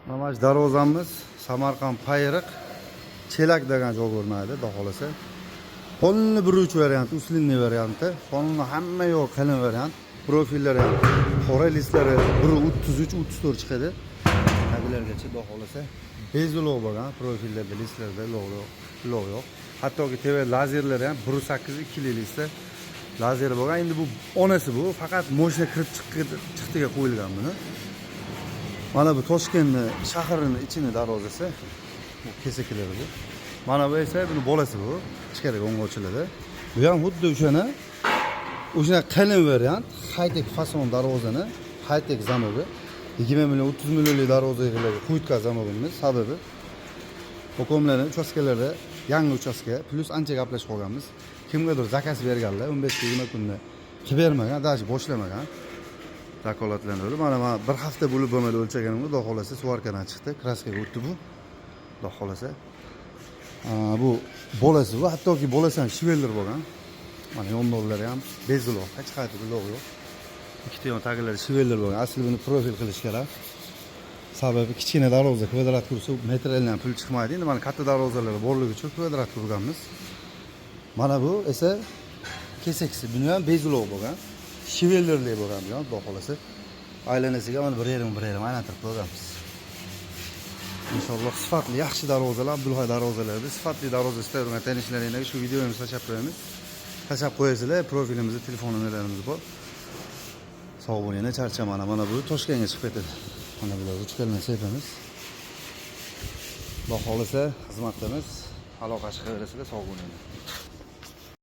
Mana shu darvozamiz Samarqand Payriq Chelak degan joy ko'rinadi, xudo xolasa. Qonunli biruvchi variant, uslinli varianti, qonunli hamma yo'q qalin variant. Profillari ham qora listlari 133, 34 chiqadi. Tagilargacha xudo xolasa. Bezulov bo'lgan, profillarda, listlarda log yo'q. Hattoki TV lazerlari ham 1.8 2 listda lazer bo'lgan. Endi bu onasi bu, faqat mashina kirib chiqdiga qo'yilgan buni. Mana bu Toshkent shahrining ichini darvozasi. Bu kesaklari bu. Mana bu esa buni bolasi bu. Ichkariga o'ngga ochiladi. Bu ham xuddi o'shana qalin variant, high-tech fason darvozani, high-tech zamogi. 20 million, 30 millionlik darvozalarga qo'yitgan zamogimiz sababi. Hukumatlarning uchastkalarida yangi uchastka plus ancha gaplashib qolganmiz. Kimgadir zakaz berganlar 15-20 kunda qilib bermagan, даже boshlamagan. Vakolatlanadi. Mana bir hafta bo'lib bo'lmadi o'lchaganimda, xudo xolasa svarkadan chiqdi, kraskaga o'tdi bu. Xudo xolasa. Bu bolasi bu, hattoki bolasi ham shiveldir bo'lgan. Mana yondollari ham bezilov, hech qayerda bilov yo'q. Ikkita yon taglari shiveldir bo'lgan. Asli buni profil qilish kerak. Sababi kichkina darvoza kvadrat kursa metrlardan pul chiqmaydi. Endi mana katta darvozalar borligi uchun kvadrat kurganmiz. Mana bu esa kesaksi, buni ham bezilov bo'lgan. Shivellerli bo'lgan bu, xudo xolasa. Aylanasiga mana bir yerim aylantirib qo'yganmiz. İnşallah sifatli, yaxshi darvozalar, Abdulhay darvozalarida sifatli darvoza istaydigan tanishlaringizga shu videomizni tashlab qo'yamiz. Tashlab qo'yasizlar, profilimizda telefon nomerlarimiz bor. Sog' bo'linglar, charchamana. Mana bu Toshkentga chiqib ketadi. Mana bular uchkalni sepamiz. Xudo xolasa xizmatimiz aloqa chiqaverasizlar, sog' bo'linglar.